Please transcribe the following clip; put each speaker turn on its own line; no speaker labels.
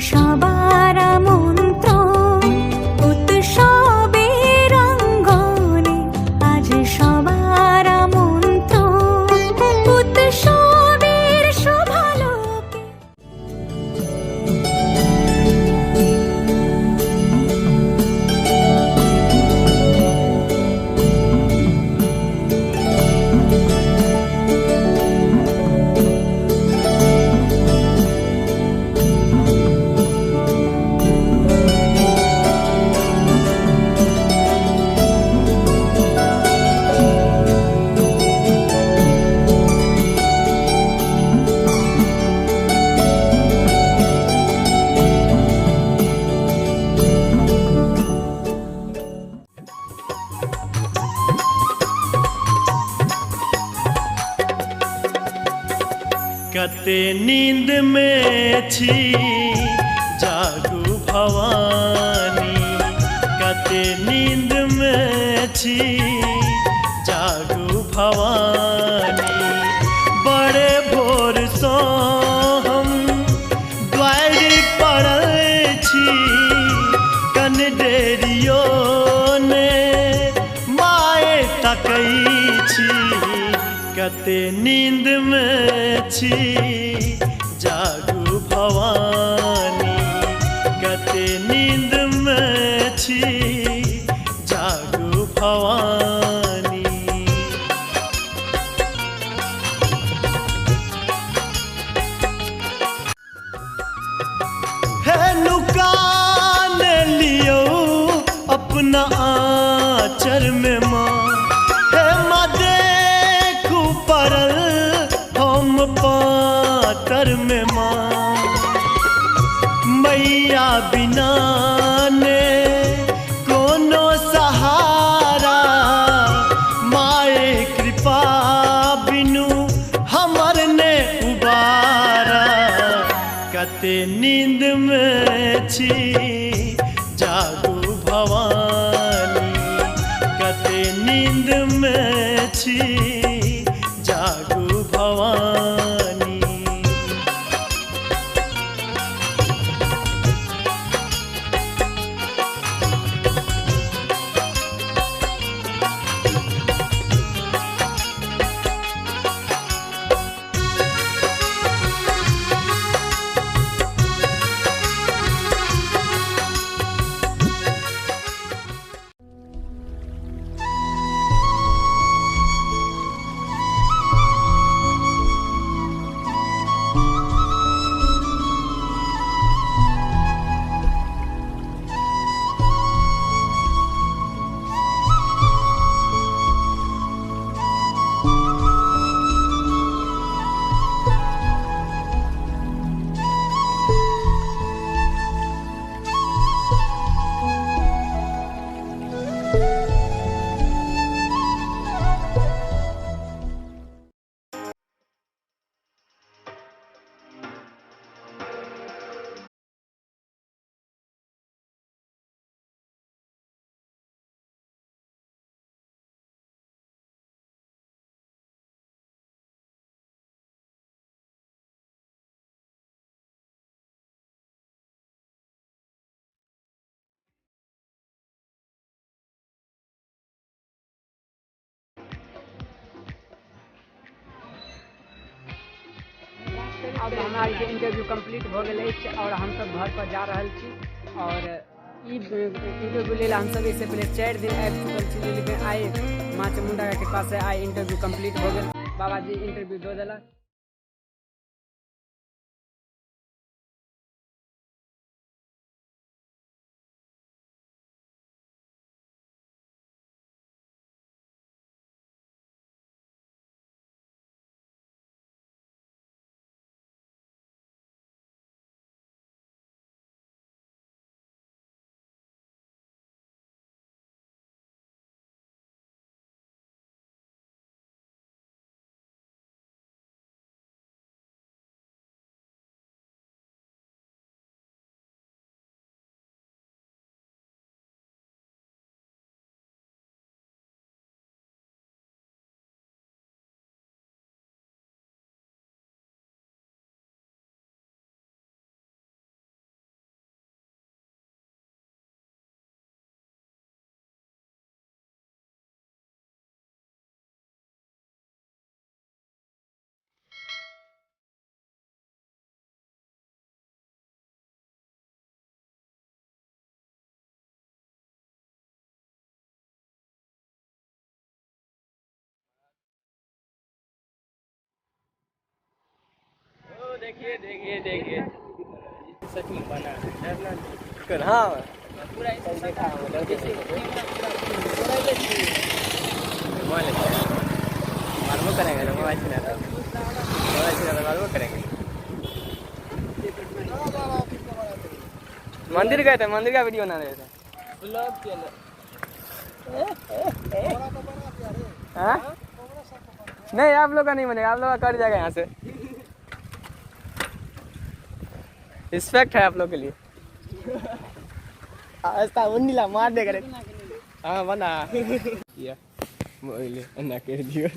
সবার আমন্ত্রণ উৎসবের অঙ্গনে, আজ সবার আমন্ত্রণ উৎসবের শোভালোকে।
कते नींद में छी जागू भवानी, कते नींद में छी जागू भवानी। बड़े भोर सो हम द्वार पड़ल छी, कन डेरियो ने माए तकई छी। कते नींद में छी जागू भवानी, कते नींद में छी जागू भवानी। है नुकान लियो अपना आचर में माँ, है मदे परल हम पातर में माँ। मैया बिना ने कोनो सहारा, माए कृपा बिनु हमर ने उबारा। कते नींद में छी जागू भवानी, कते नींद में छी जागू भवानी।
अब हमारे इंटरव्यू कंप्लीट हो गए और हम सब घर पर जा रहे छी। और इंटरव्यू ले हम सब इससे पहले 4 दिन आबि चुकल छी, लेकिन आइ माँ चामुंडा के कृपा से आइ इंटरव्यू कंप्लीट हो गए। बाबा जी इंटरव्यू दो दिलक।
देखिए देखिए देखिए सच में बना है, डरना नहीं। हाँ पूरा ऐसे देखा है, लड़के से मोबाइल मालूम करेंगे तो मोबाइल चला मालूम करेंगे। मंदिर गए थे, मंदिर का वीडियो बना रहे थे। हाँ? नहीं आप लोग का नहीं बनेगा, आप लोग का कट जाएगा यहाँ से। रिस्पेक्ट है आप लोग के लिए। आस्ता उन्नीला मार दे करे। हाँ बना ये मोबाइल अन्ना कर दियो।